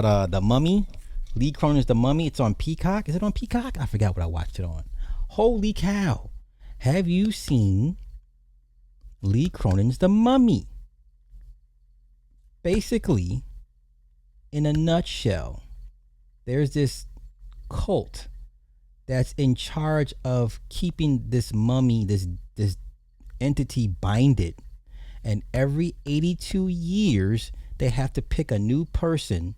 The Mummy. Lee Cronin's The Mummy. It's on Peacock. Is it on Peacock? I forgot what I watched it on. Holy cow! Have you seen Lee Cronin's The Mummy? Basically, in a nutshell, there's this cult that's in charge of keeping this mummy, this entity binded. And every 82 years, they have to pick a new person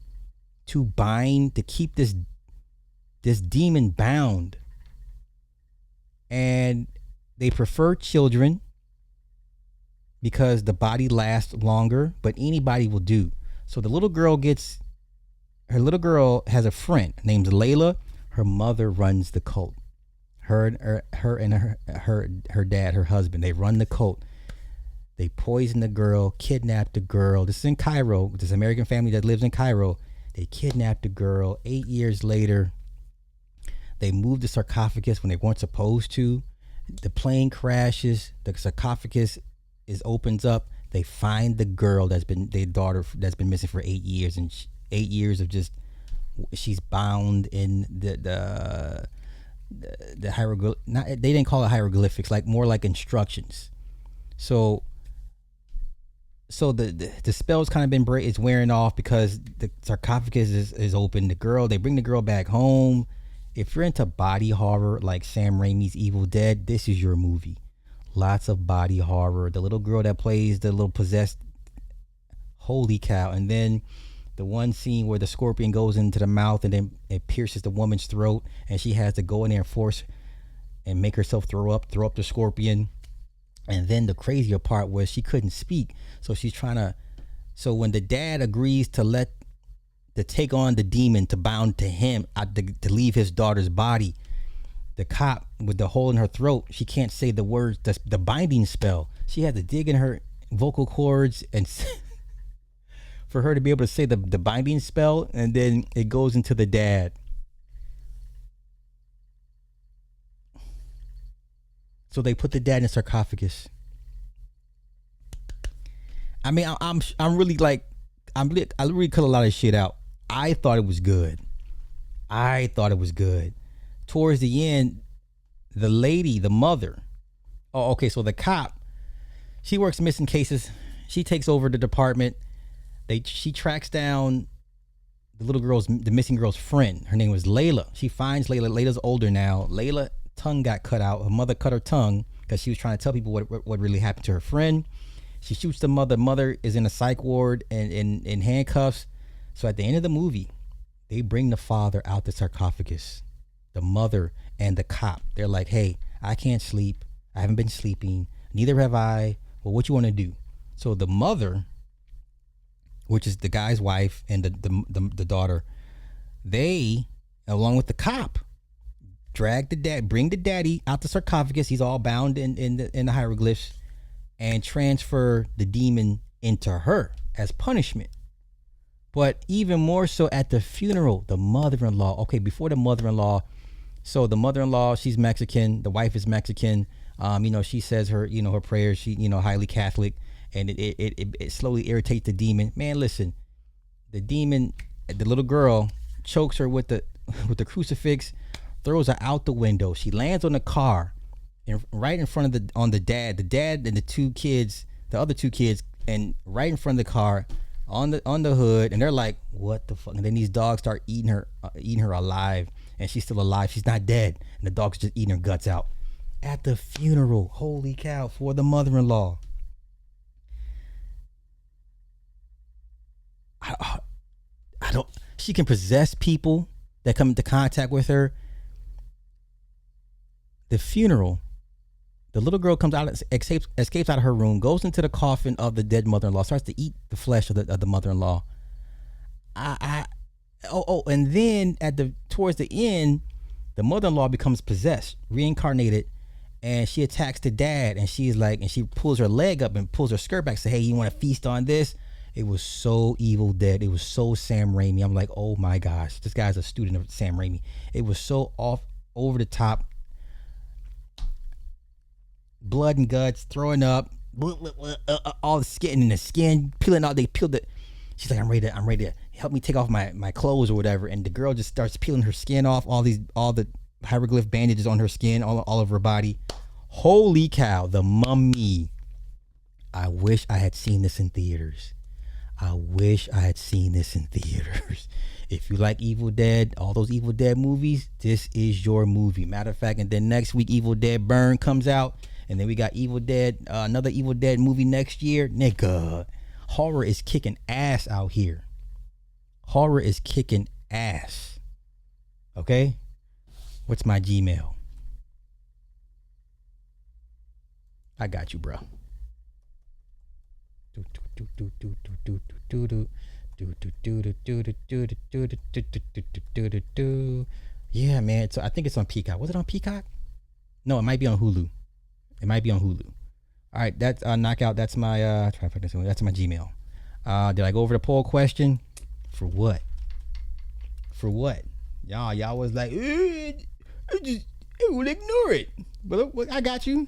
to bind, to keep this demon bound. And they prefer children because the body lasts longer, but anybody will do. So the little girl has a friend named Layla. Her mother runs the cult. Her and her dad, her husband, they run the cult. They poison the girl, kidnap the girl. This is in Cairo. This American family that lives in Cairo. They kidnapped the girl. 8 years later, they moved the sarcophagus when they weren't supposed to. The plane crashes. The sarcophagus opens up. They find the girl their daughter that's been missing for 8 years, and 8 years of just she's bound in the hieroglyph. They didn't call it hieroglyphics, like more like instructions. So the spell's kind of been it's wearing off because the sarcophagus is open. They bring the girl back home. If you're into body horror like Sam Raimi's Evil Dead, this is your movie. Lots of body horror. The little girl that plays the little possessed, holy cow. And then the one scene where the scorpion goes into the mouth and then it pierces the woman's throat, and she has to go in there and force and make herself throw up the scorpion. And then the crazier part was she couldn't speak, so she's trying to. So when the dad agrees to take on the demon, to bound to him, to leave his daughter's body, the cop with the hole in her throat, she can't say the words, the binding spell. She had to dig in her vocal cords and for her to be able to say the binding spell, and then it goes into the dad. So they put the dad in a sarcophagus. I mean, I'm really like, I really cut a lot of shit out. I thought it was good. Towards the end, the lady, the mother. Oh, okay. So the cop, she works missing cases. She takes over the department. She tracks down the missing girl's friend. Her name was Layla. She finds Layla. Layla's older now. Layla tongue got cut out. Her mother cut her tongue because she was trying to tell people what really happened to her friend. She shoots the mother. Mother is in a psych ward and in handcuffs. So at the end of the movie, they bring the father out the sarcophagus, the mother and the cop. They're like, hey, I can't sleep. I haven't been sleeping. Neither have I. Well, what you want to do? So the mother, which is the guy's wife, and the daughter, they, along with the cop, bring the daddy out the sarcophagus. He's all bound in the hieroglyphs, and transfer the demon into her as punishment. But even more so at the funeral, the mother-in-law. Okay, before the mother-in-law, so the mother-in-law, she's Mexican. The wife is Mexican. She says her prayers. She, highly Catholic, and it slowly irritates the demon. Man, listen, the demon, the little girl chokes her with the crucifix, throws her out the window. She lands on the car, and right in front of the dad and the other two kids, and right in front of the car, on the hood, and they're like, what the fuck? And then these dogs start eating her alive, and she's still alive. She's not dead, and the dogs just eating her guts out at the funeral. Holy cow, for the mother-in-law. I don't. She can possess people that come into contact with her. The funeral, the little girl comes out, escapes out of her room, goes into the coffin of the dead mother-in-law, starts to eat the flesh of the mother-in-law. And then towards the end, the mother-in-law becomes possessed, reincarnated, and she attacks the dad, and she's like, and she pulls her leg up and pulls her skirt back, say, hey, you want to feast on this? It was so Evil Dead. It was so Sam Raimi. I'm like, oh my gosh, this guy's a student of Sam Raimi. It was so over the top. Blood and guts, throwing up, all the skin and the skin peeling out. They peeled it. She's like, I'm ready to help me take off my clothes or whatever. And the girl just starts peeling her skin off, all the hieroglyph bandages on her skin, all of her body. Holy cow, The Mummy. I wish I had seen this in theaters. I wish I had seen this in theaters. If you like Evil Dead, all those Evil Dead movies, this is your movie. Matter of fact, and then next week, Evil Dead Burn comes out. And then we got Evil Dead, another Evil Dead movie next year. Nigga, horror is kicking ass out here. Horror is kicking ass. Okay? What's my Gmail? I got you, bro. Yeah, man. So I think it's on Peacock. Was it on Peacock? No, it might be on Hulu. It might be on Hulu. All right, that's knockout. That's my that's my Gmail. Did I go over the poll question? For what? For what? Y'all was like, I will ignore it. But look, I got you.